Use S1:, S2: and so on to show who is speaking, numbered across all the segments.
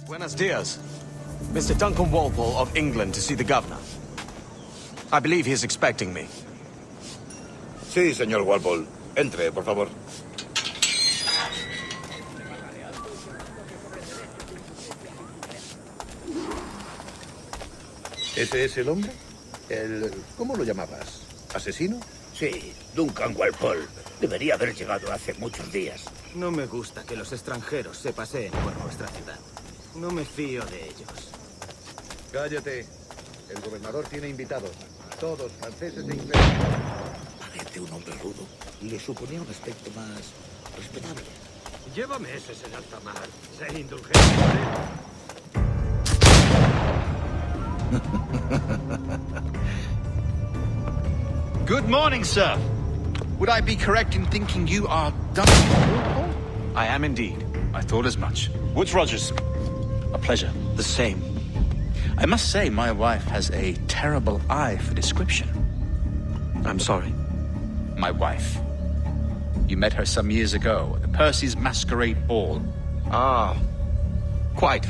S1: Buenos dias. Mr. Duncan Walpole of England to see the governor. I believe he is expecting me.
S2: Sí, señor Walpole. Entre, por favor. ¿Ese es el hombre? ¿Cómo lo llamabas? ¿Asesino?
S3: Sí, Duncan Walpole. Debería haber llegado hace muchos días.
S4: No me gusta que los extranjeros se paseen por nuestra ciudad. No me fío de ellos.
S2: Cállate. El gobernador tiene invitados. Todos franceses e ingleses.
S3: Parece un hombre rudo. Le suponía un aspecto más respetable.
S4: Lleva meses en alta mar. Sé indulgente con él.
S5: Good morning, sir. Would I be correct in thinking you are Duncan?
S1: I am indeed.
S5: I thought as much. Woods Rogers. A pleasure.
S1: The same.
S5: I must say, my wife has a terrible eye for description.
S1: I'm sorry.
S5: My wife. You met her some years ago at the Percy's Masquerade Ball.
S1: Ah, quite.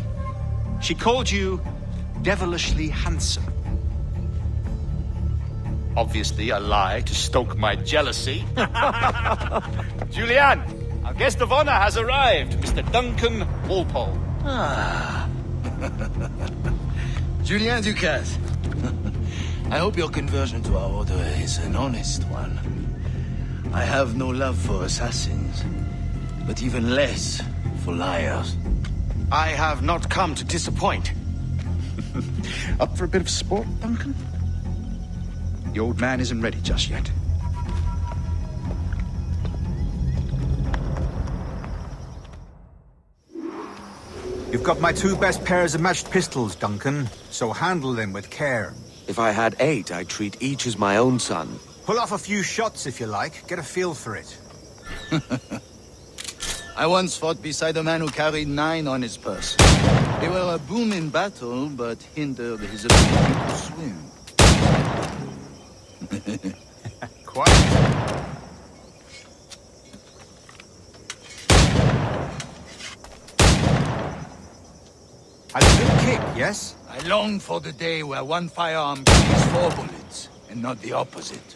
S5: She called you devilishly handsome. Obviously a lie to stoke my jealousy. Julianne, our guest of honor has arrived, Mr. Duncan Walpole.
S6: Ah. Julien Ducasse. I hope your conversion to our order is an honest one. I have no love for assassins, but even less for liars.
S1: I have not come to disappoint.
S5: Up for a bit of sport, Duncan? The old man isn't ready just yet.
S7: You've got my two best pairs of matched pistols, Duncan, so handle them with care.
S1: If I had 8, I'd treat each as my own son.
S7: Pull off a few shots if you like, get a feel for it.
S6: I once fought beside a man who carried 9 on his purse. They were a boom in battle, but hindered his ability to swim.
S7: Quite. A good kick, yes?
S6: I long for the day where one firearm carries 4 bullets, and not the opposite.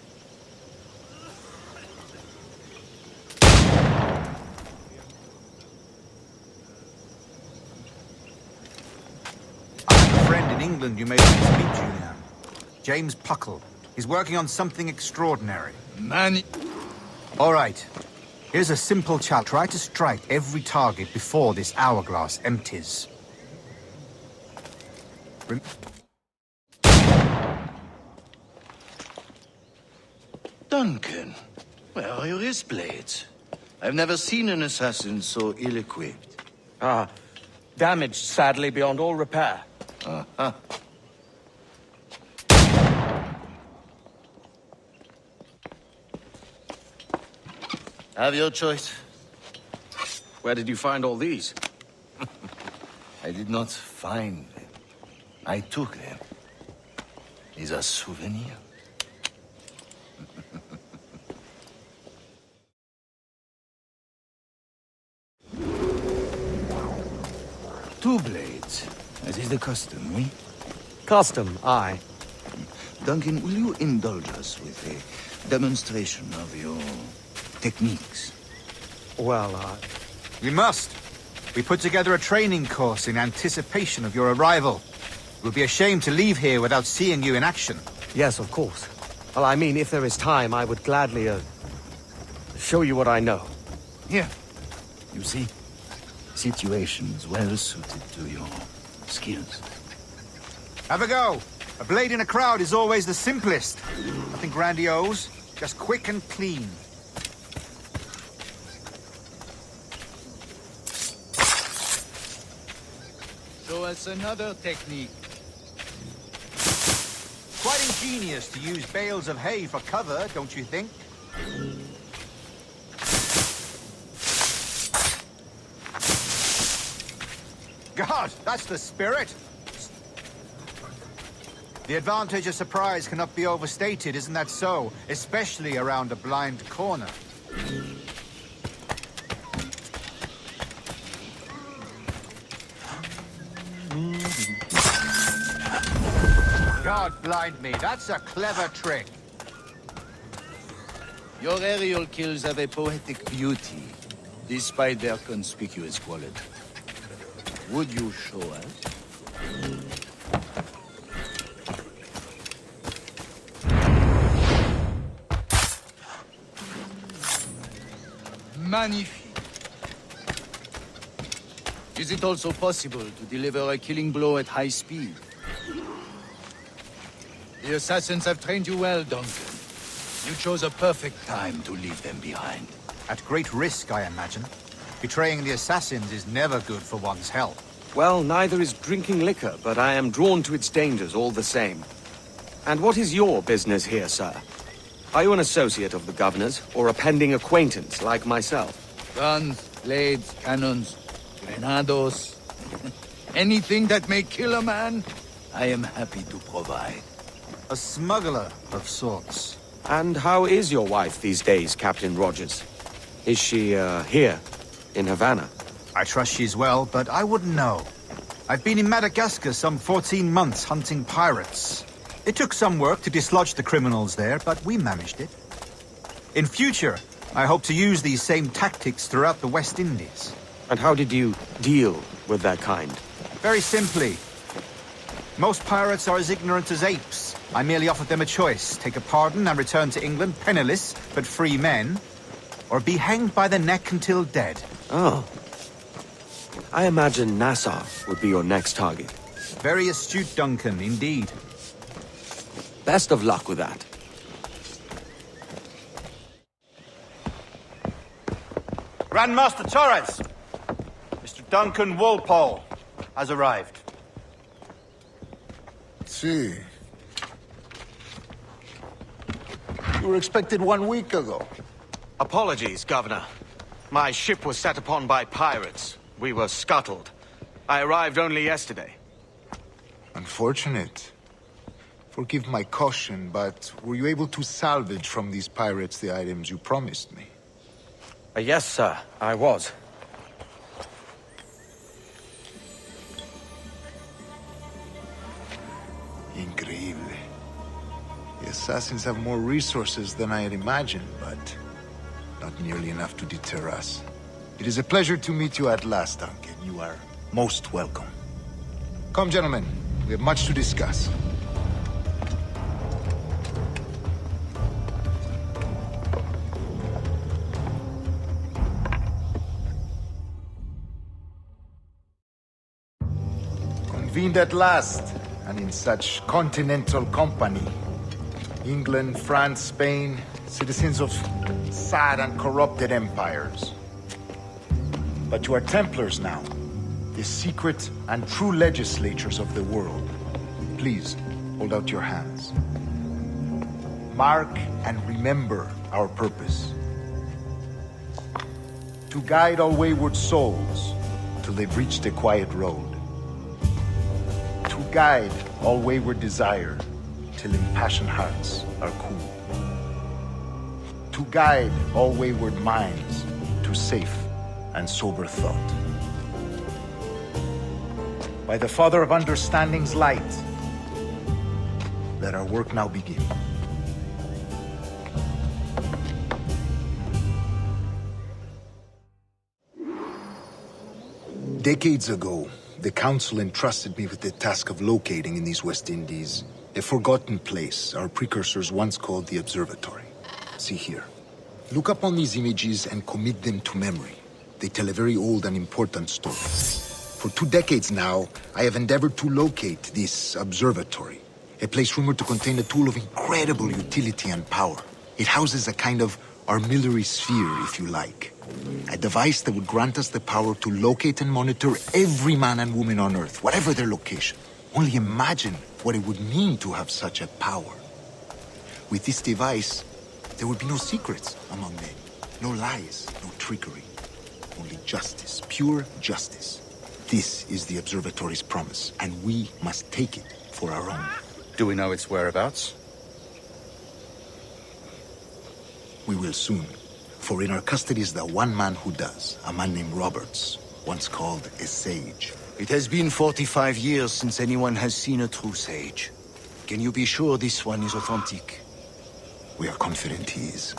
S7: I have a friend in England you may like to meet, Julian. James Puckle. He's working on something extraordinary.
S6: Man...
S7: All right. Here's a simple challenge. Try to strike every target before this hourglass empties.
S6: Duncan, where are your wrist blades? I've never seen an assassin so ill-equipped.
S1: Ah, damaged sadly beyond all repair.
S6: Uh-huh. Have your choice.
S1: Where did you find all these?
S6: I did not find them. I took them. These are souvenirs. Two blades, as is the custom, oui?
S1: Custom, aye.
S6: Duncan, will you indulge us with a demonstration of your techniques?
S1: Well,
S7: We must. We put together a training course in anticipation of your arrival. It would be a shame to leave here without seeing you in action.
S1: yes, of course. Well, I mean, if there is time, I would gladly, show you what I know.
S6: Here. You see? Situations well suited to your skills.
S7: Have a go. A blade in a crowd is always the simplest. Nothing grandiose, just quick and clean.
S6: Show us another technique.
S7: Quite ingenious to use bales of hay for cover, don't you think? God, that's the spirit. The advantage of surprise cannot be overstated, isn't that so? Especially around a blind corner. God blind me, that's a clever trick.
S6: Your aerial kills have a poetic beauty, despite their conspicuous quality. Would you show us? Magnifique. Is it also possible to deliver a killing blow at high speed? The assassins have trained you well, Duncan. You chose a perfect time to leave them behind.
S7: At great risk, I imagine. Betraying the assassins is never good for one's health.
S1: Well, neither is drinking liquor, but I am drawn to its dangers all the same. And what is your business here, sir? Are you an associate of the governor's, or a pending acquaintance like myself?
S6: Guns, blades, cannons, grenados. Anything that may kill a man, I am happy to provide.
S7: A smuggler of sorts.
S1: And how is your wife these days, Captain Rogers? Is she, here, in Havana?
S7: I trust she's well, but I wouldn't know. I've been in Madagascar some 14 months hunting pirates. It took some work to dislodge the criminals there, but we managed it. In future, I hope to use these same tactics throughout the West Indies.
S1: And how did you deal with that kind?
S7: Very simply. Most pirates are as ignorant as apes. I merely offered them a choice. Take a pardon and return to England penniless, but free men. Or be hanged by the neck until dead.
S1: Oh. I imagine Nassau would be your next target.
S7: Very astute, Duncan, indeed.
S1: Best of luck with that.
S7: Grandmaster Torres! Mr. Duncan Walpole has arrived.
S8: See. You were expected 1 week ago.
S1: Apologies, Governor. My ship was set upon by pirates. We were scuttled. I arrived only yesterday.
S8: Unfortunate. Forgive my caution, but were you able to salvage from these pirates the items you promised me?
S1: Yes, sir, I was.
S8: Increíble. The assassins have more resources than I had imagined, but not nearly enough to deter us. It is a pleasure to meet you at last, Duncan. You are most welcome. Come, gentlemen. We have much to discuss. Convened at last, and in such continental company. England, France, Spain, citizens of sad and corrupted empires. But you are Templars now, the secret and true legislatures of the world. Please, hold out your hands. Mark and remember our purpose. To guide all wayward souls till they've reached a quiet road. To guide all wayward desire till impassioned hearts are cool. To guide all wayward minds to safe and sober thought. By the Father of Understanding's light, let our work now begin. Decades ago, the Council entrusted me with the task of locating in these West Indies a forgotten place our precursors once called the Observatory. See here. Look upon these images and commit them to memory. They tell a very old and important story. For 2 decades now, I have endeavored to locate this observatory, a place rumored to contain a tool of incredible utility and power. It houses a kind of armillary sphere, if you like. A device that would grant us the power to locate and monitor every man and woman on Earth, whatever their location. Only imagine what it would mean to have such a power. With this device, there would be no secrets among men, no lies, no trickery. Only justice, pure justice. This is the observatory's promise, and we must take it for our own.
S5: Do we know its whereabouts?
S8: We will soon, for in our custody is the one man who does, a man named Roberts. once called a sage.
S6: It has been 45 years since anyone has seen a true sage. Can you be sure this one is authentic?
S8: We are confident he is.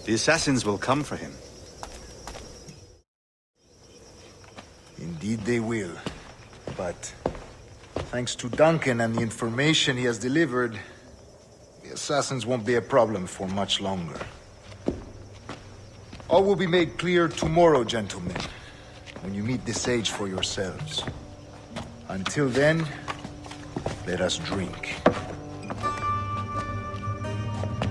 S5: The assassins will come for him.
S8: Indeed they will. But thanks to Duncan and the information he has delivered, the assassins won't be a problem for much longer. All will be made clear tomorrow, gentlemen, when you meet the sage for yourselves. Until then, let us drink.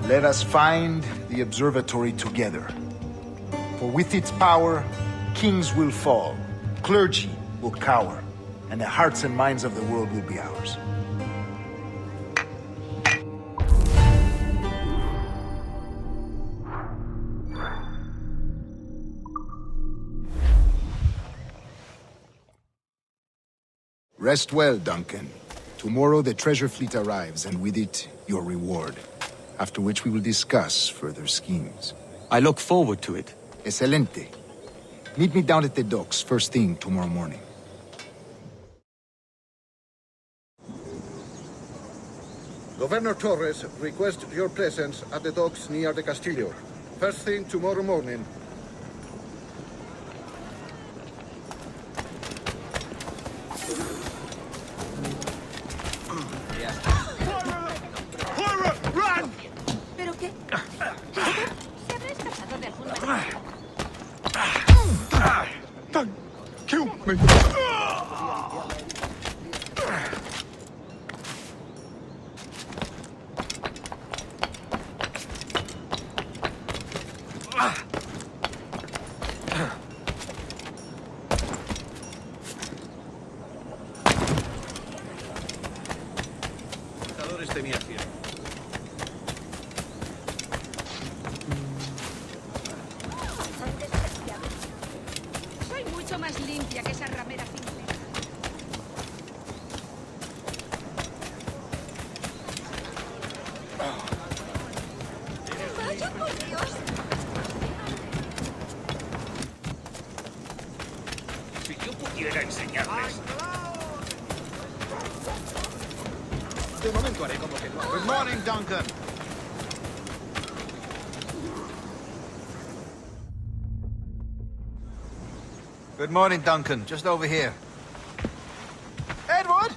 S8: Let us find the observatory together. For with its power, kings will fall, clergy will cower, and the hearts and minds of the world will be ours. Rest well, Duncan. Tomorrow the treasure fleet arrives, and with it, your reward. After which we will discuss further schemes.
S1: I look forward to it.
S8: Excelente. Meet me down at the docks first thing tomorrow morning.
S2: Governor Torres requests your presence at the docks near the Castillo. First thing tomorrow morning.
S9: ¿Pero qué? ¿Se habrá escapado de algún manera?
S5: Kill me!
S9: Soy mucho más limpia que esa ramera simple. ¡Vaya por Dios!
S3: Si yo pudiera enseñarles.
S2: De momento haré como que no.
S7: Good morning, Duncan. Good morning, Duncan. Just over here. Edward?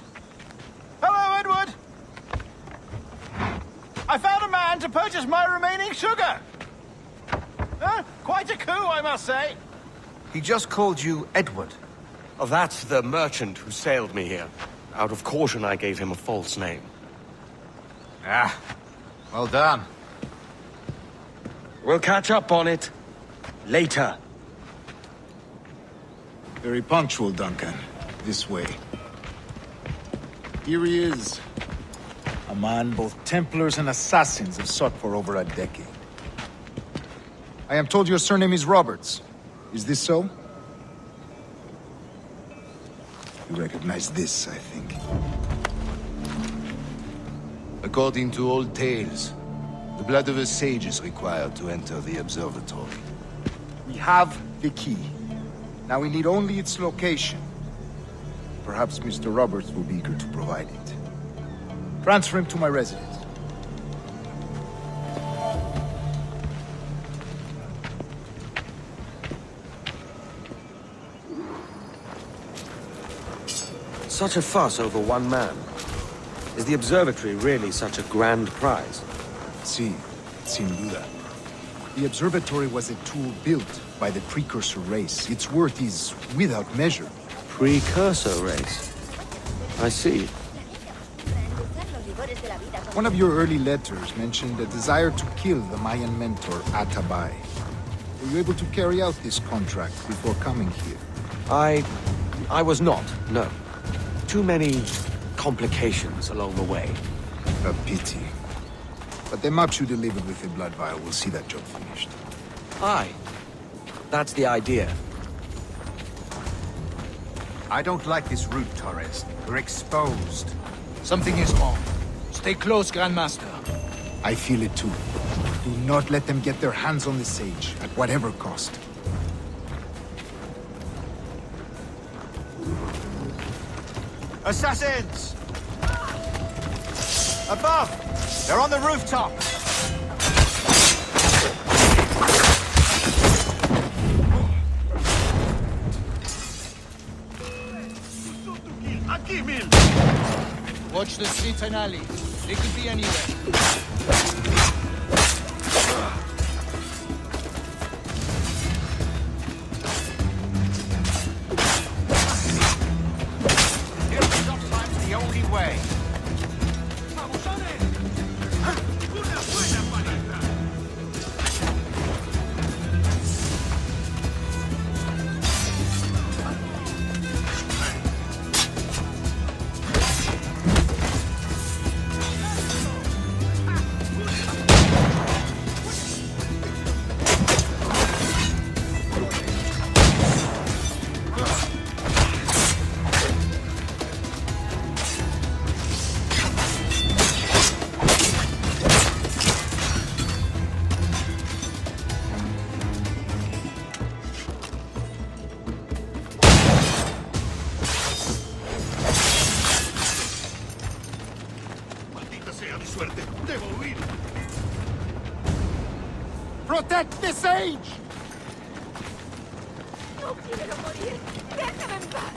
S7: Hello, Edward. I found a man to purchase my remaining sugar. Quite a coup, I must say. He just called you Edward.
S1: Oh, that's the merchant who sailed me here. Out of caution, I gave him a false name.
S7: Ah, well done.
S1: We'll catch up on it later.
S8: Very punctual, Duncan. This way. Here he is. A man both Templars and assassins have sought for over a decade. I am told your surname is Roberts. Is this so? You recognize this, I think.
S6: According to old tales, the blood of a sage is required to enter the observatory.
S8: We have the key. Now we need only its location. Perhaps Mr. Roberts will be eager to provide it. Transfer him to my residence.
S1: Such a fuss over one man. Is the observatory really such a grand prize?
S8: Sí, sin duda. The observatory was a tool built by the precursor race. Its worth is without measure.
S1: Precursor race. I see.
S8: One of your early letters mentioned a desire to kill the Mayan mentor, Atabay. Were you able to carry out this contract before coming here?
S1: I was not, no. Too many complications along the way.
S8: A pity. But the maps you delivered with the blood vial will see that job finished.
S1: Aye. That's the idea.
S7: I don't like this route, Torres. We're exposed.
S6: Something is wrong. Stay close, Grandmaster.
S8: I feel it too. Do not let them get their hands on the sage, at whatever cost.
S7: Assassins! Above! They're on the rooftop!
S6: Watch the streets and alleys. They could be anywhere.
S7: Sometimes the only way.
S8: Protect the sage!
S9: No quiero morir. Déjame en paz.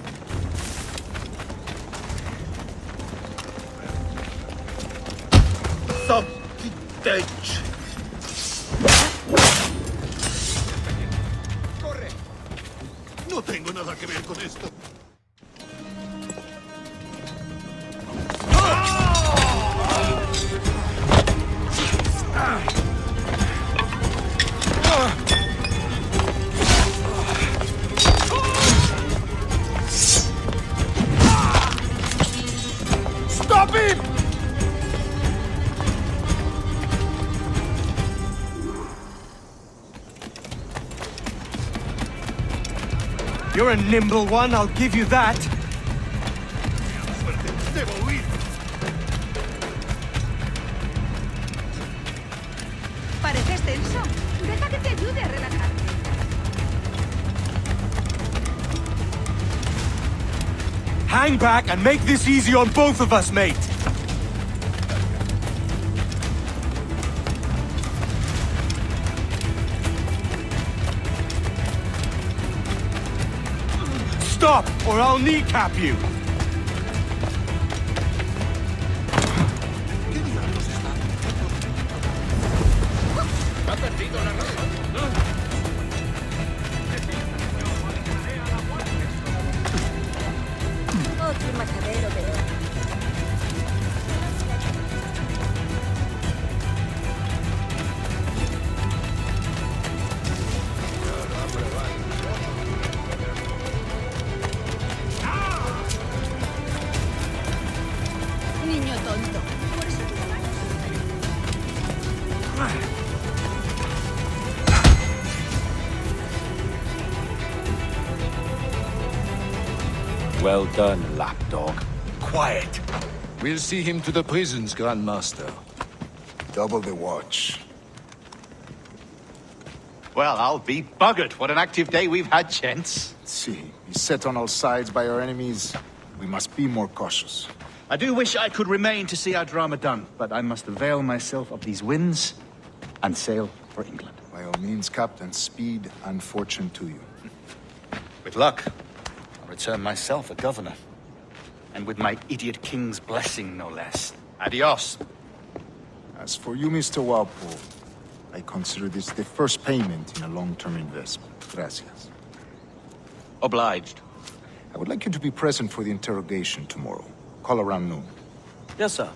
S3: ¡Corre! No tengo nada que ver con esto.
S8: Stop him!
S1: You're a nimble one, I'll give you that.
S3: Debo huir.
S9: Pareces tenso. Deja que te ayude a relajarte.
S1: Hang back and make this easy on both of us, mate. Stop, or I'll kneecap you.
S3: ¿Qué diablos está? Ha perdido la razón.
S9: Otro matadero de oro. Niño tonto. Por eso te
S6: Well done, lapdog.
S3: Quiet.
S6: We'll see him to the prisons, Grandmaster.
S8: Double the watch.
S5: Well, I'll be buggered. What an active day we've had, gents.
S8: See, beset on all sides by our enemies. We must be more cautious.
S5: I do wish I could remain to see our drama done, but I must avail myself of these winds and sail for England.
S8: By all means, Captain, speed and fortune to you.
S5: With luck, I'll return myself a governor. And with my idiot king's blessing, no less. Adios.
S8: As for you, Mr. Walpole, I consider this the first payment in a long-term investment. Gracias.
S1: Obliged.
S8: I would like you to be present for the interrogation tomorrow. Call around noon.
S1: Yes, sir.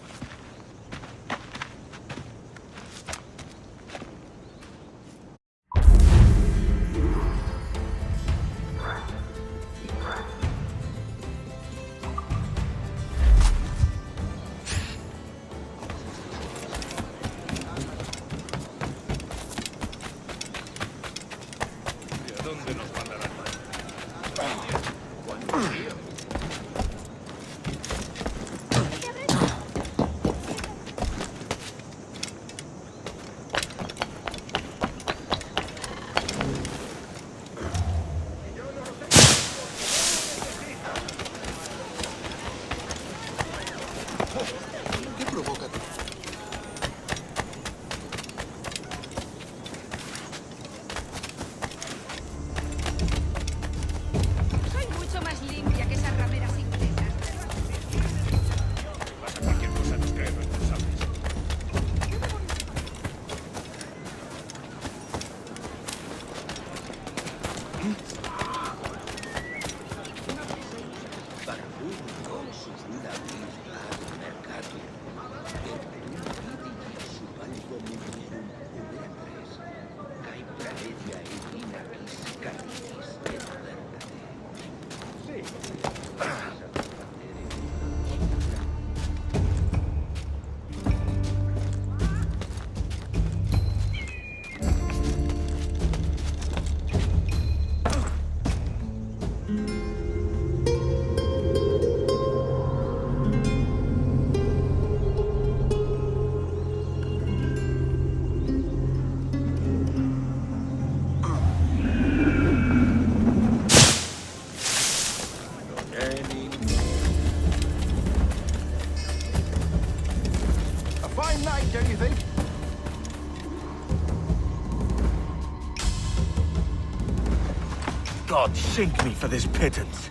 S7: Fine night, don't you think?
S1: God sink me for this pittance.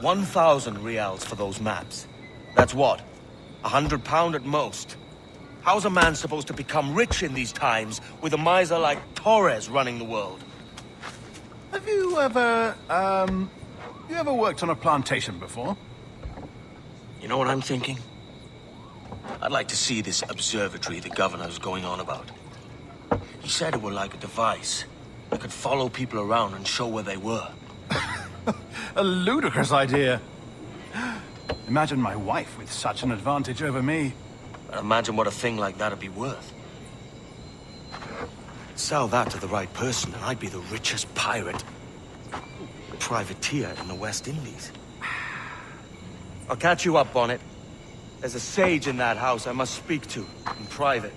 S1: 1,000 reals for those maps. That's what? £100 at most. How's a man supposed to become rich in these times with a miser like Torres running the world?
S10: Have you ever worked on a plantation before?
S1: You know what I'm thinking? I'd like to see this observatory the governor's going on about. He said it were like a device that could follow people around and show where they were.
S10: A ludicrous idea. Imagine my wife with such an advantage over me.
S1: Imagine what a thing like that'd be worth. Sell that to the right person and I'd be the richest pirate. Privateer in the West Indies. I'll catch you up on it. There's a sage in that house I must speak to in private.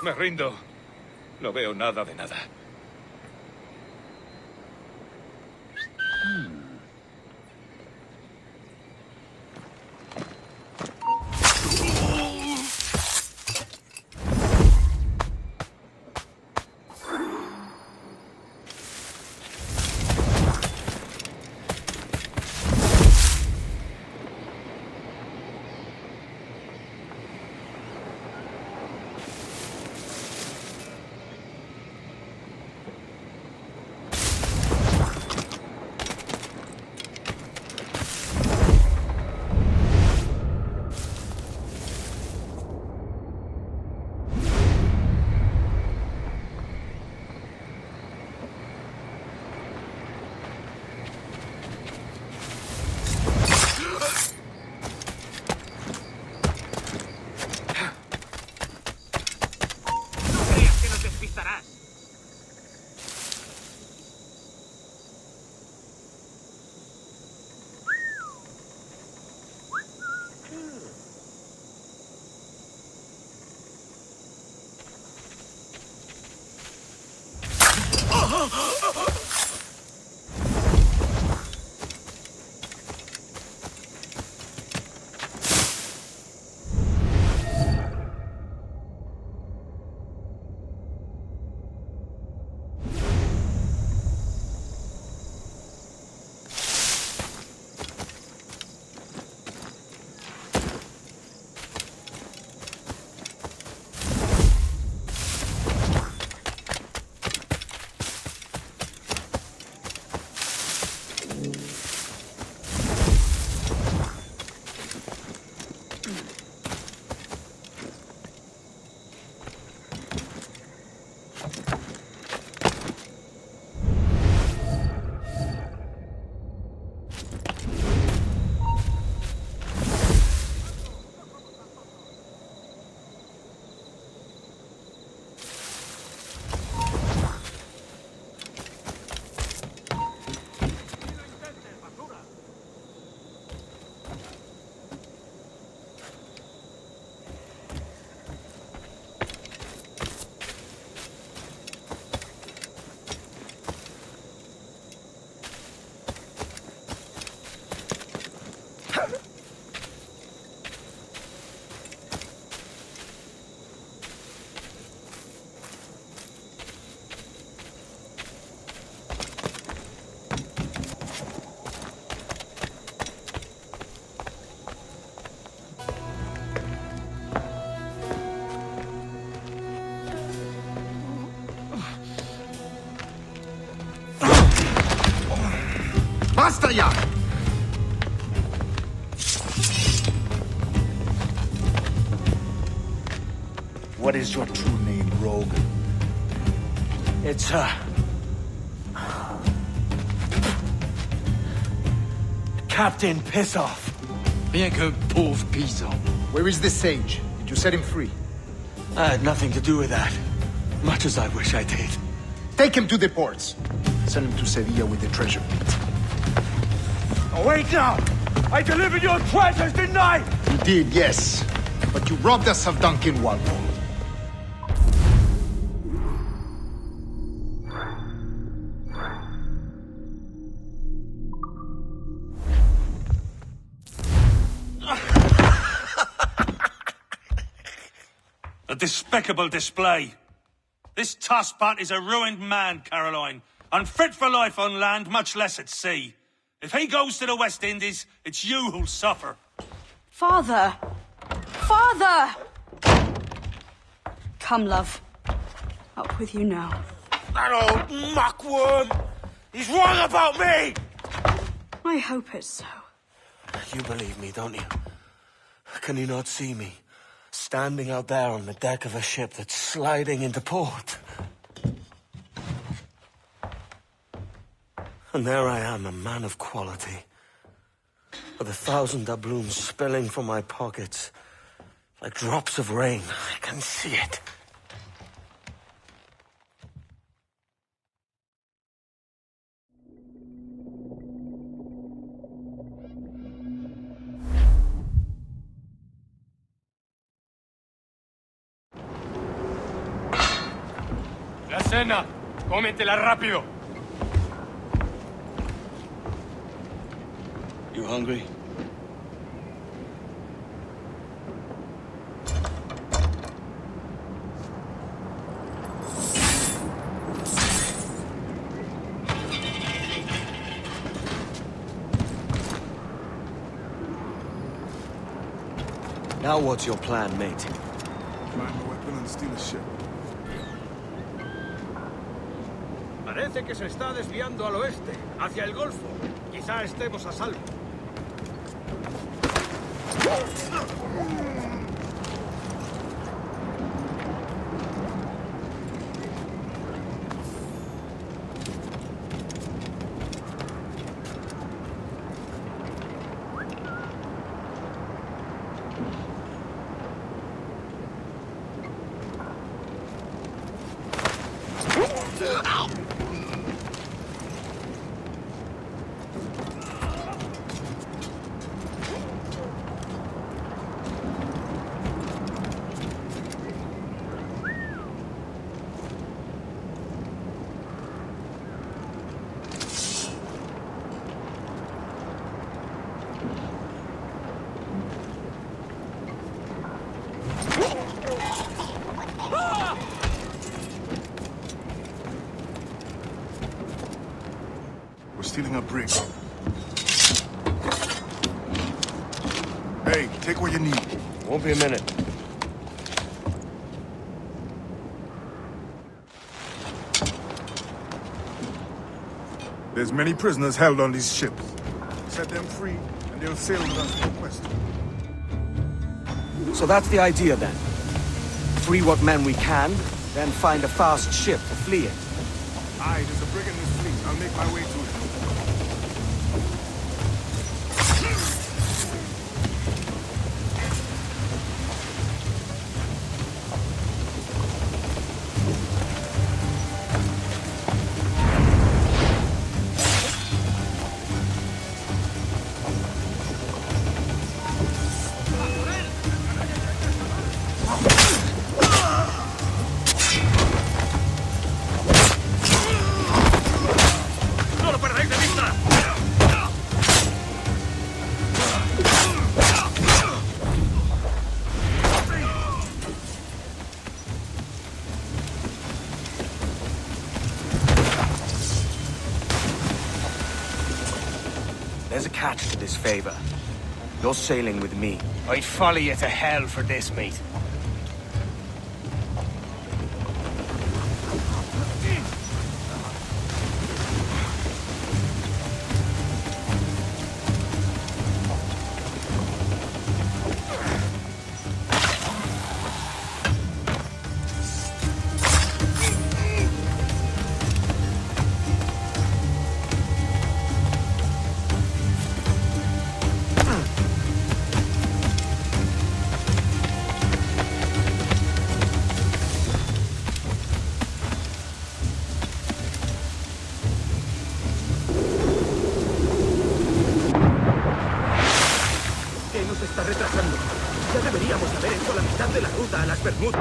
S5: Me rindo. No veo nada de nada.
S8: Basta ya! What is your true name, rogue?
S6: It's, Captain Piss Off. Bien que pauvre paysan.
S8: Where is the sage? Did you set him free?
S6: I had nothing to do with that. Much as I wish I did.
S8: Take him to the ports. Send him to Sevilla with the treasure.
S6: Oh, wait now! I delivered your treasures, didn't I?
S8: You did, yes. But you robbed us of Duncan Walpole.
S11: A despicable display. This tosspot is a ruined man, Caroline. Unfit for life on land, much less at sea. If he goes to the West Indies, it's you who'll suffer.
S9: Father! Father! Come, love. Up with you now.
S6: That old muckworm! He's wrong about me!
S9: I hope it's so.
S6: You believe me, don't you? Can you not see me? Standing out there on the deck of a ship that's sliding into port. And there I am, a man of quality. With 1,000 doubloons spilling from my pockets. Like drops of rain. I can see it.
S10: La cena. Cómetela rápido.
S6: You hungry?
S1: Now what's your plan, mate?
S2: Find a weapon and steal a ship.
S4: Parece que se está desviando al oeste, hacia el Golfo. Quizá estemos a salvo.
S2: We're stealing a brig. Hey, take what you need.
S1: Won't be a minute.
S2: There's many prisoners held on these ships. Set them free, and they'll sail with us to the west.
S1: So that's the idea then. Free what men we can, then find a fast ship to flee in.
S2: Aye, there's a brig in this fleet. I'll make my way to it.
S1: There's a catch to this favor. You're sailing with me.
S6: I'd follow you to hell for this, mate.
S4: retrasando. Ya deberíamos haber hecho la mitad de la ruta a las Bermudas.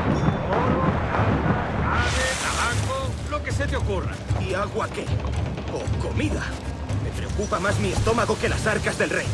S12: Tabaco, lo que se te ocurra.
S4: ¿Y agua qué? ¿O comida? Me preocupa más mi estómago que las arcas del rey.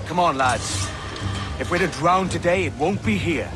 S1: Come on, lads. If we're to drown today, it won't be here.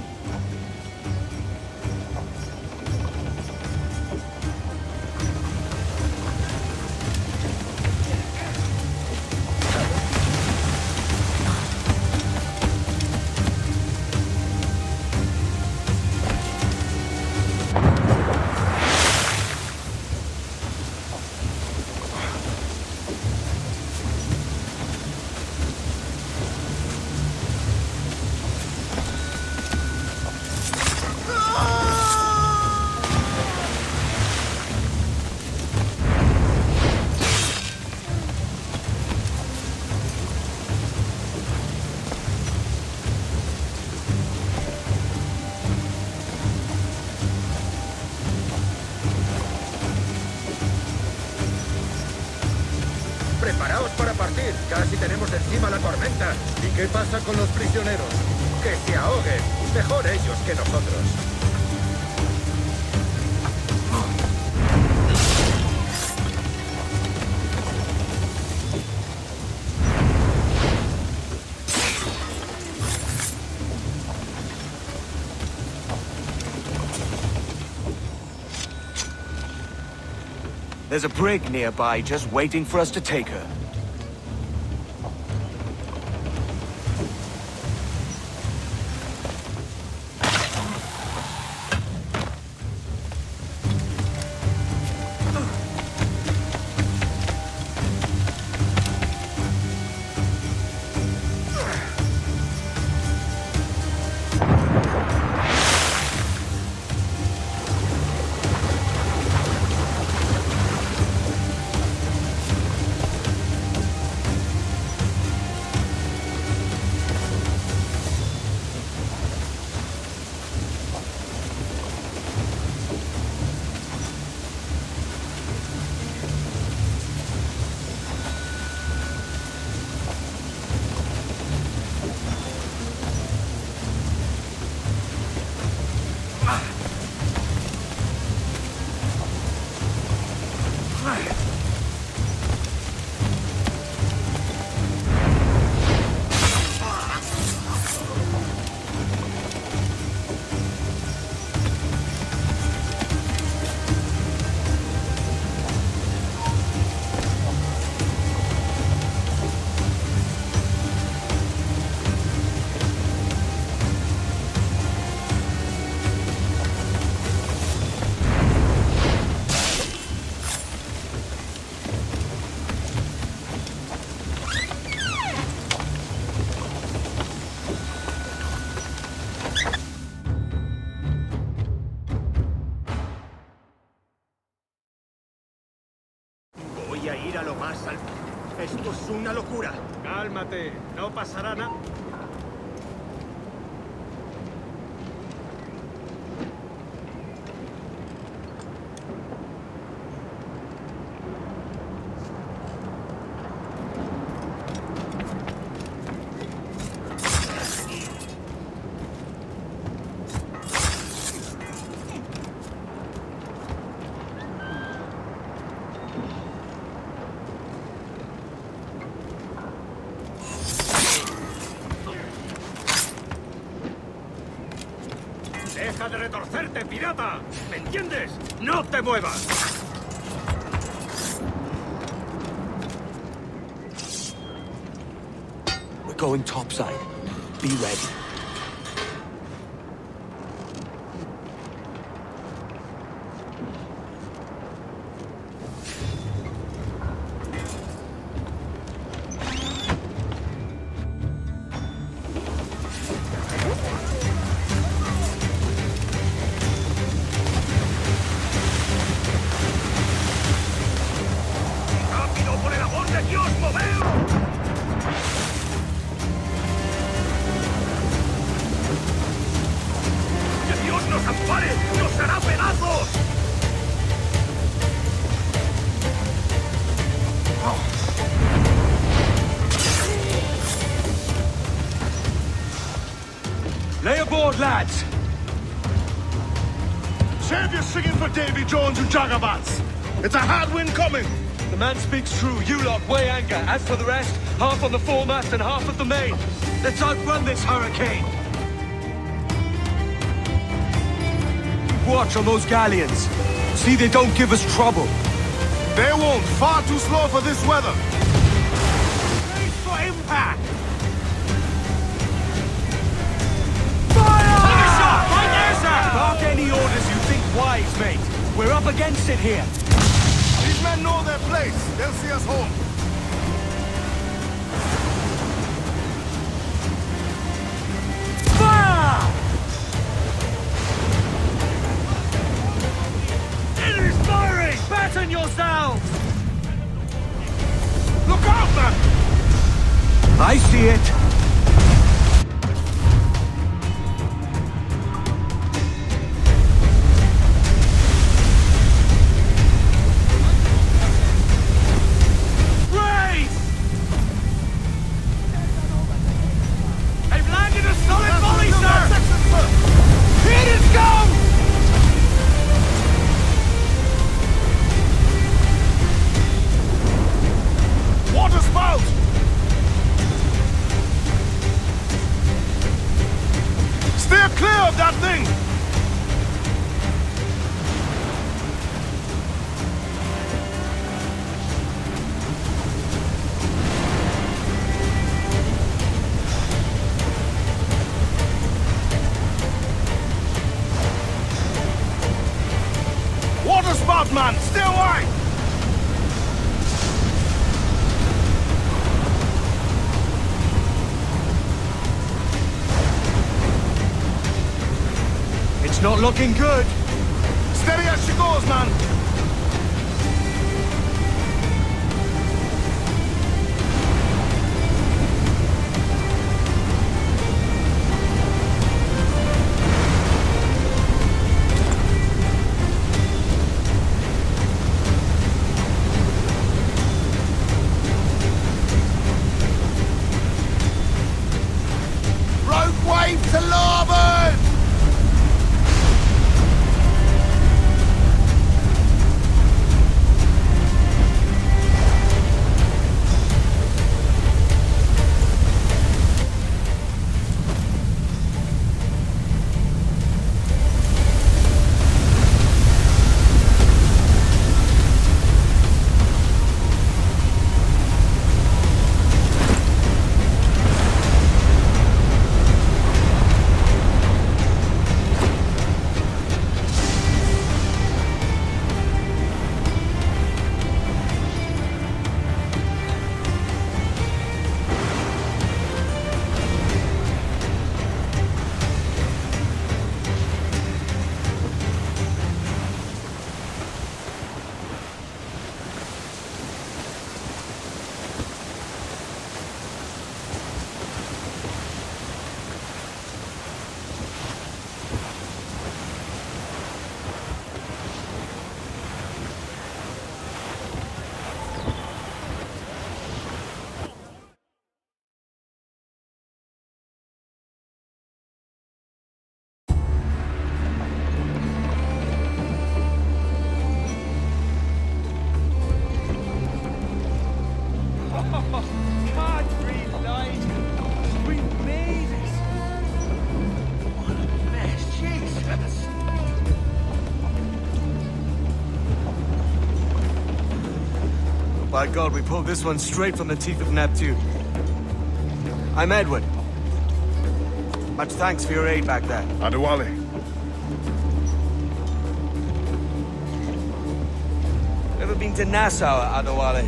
S12: Preparaos para partir. Casi tenemos encima la tormenta.
S2: ¿Y qué pasa con los prisioneros?
S12: Que se ahoguen. Mejor ellos que nosotros.
S1: There's a brig nearby just waiting for us to take her.
S4: Voy a ir a lo más alto. Esto es una locura.
S12: Cálmate. No pasará nada. ¡Deja de retorcerte, pirata! ¿Me entiendes? ¡No te muevas!
S1: going topside. Be ready.
S13: Lay aboard, lads!
S10: Save your singing for Davy Jones and Jagabats. It's a hard wind coming.
S13: The man speaks true. You lot weigh anchor. As for the rest, half on the foremast and half at the main. Let's outrun this hurricane. Keep watch on those galleons. See they don't give us trouble.
S10: They won't. Far too slow for this weather.
S13: Brace for impact! Bark any orders you think wise, mate. We're up against it here.
S10: These men know their place. They'll see us home.
S13: Fire! Enemy's firing! Batten yourselves!
S10: Look out, man!
S13: I see it.
S10: Man, stay away!
S13: It's not looking good.
S10: Steady as she goes, man.
S8: To larboard!
S13: By God, we pulled this one straight from the teeth of Neptune.
S1: I'm Edward. Much thanks for your aid back there.
S2: Adewale.
S1: Ever been to Nassau, Adewale?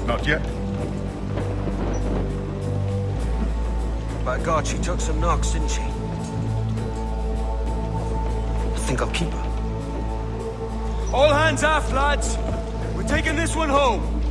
S2: Not yet.
S1: By God, she took some knocks, didn't she? I think I'll keep her. All hands aft, lads! We're taking this one home!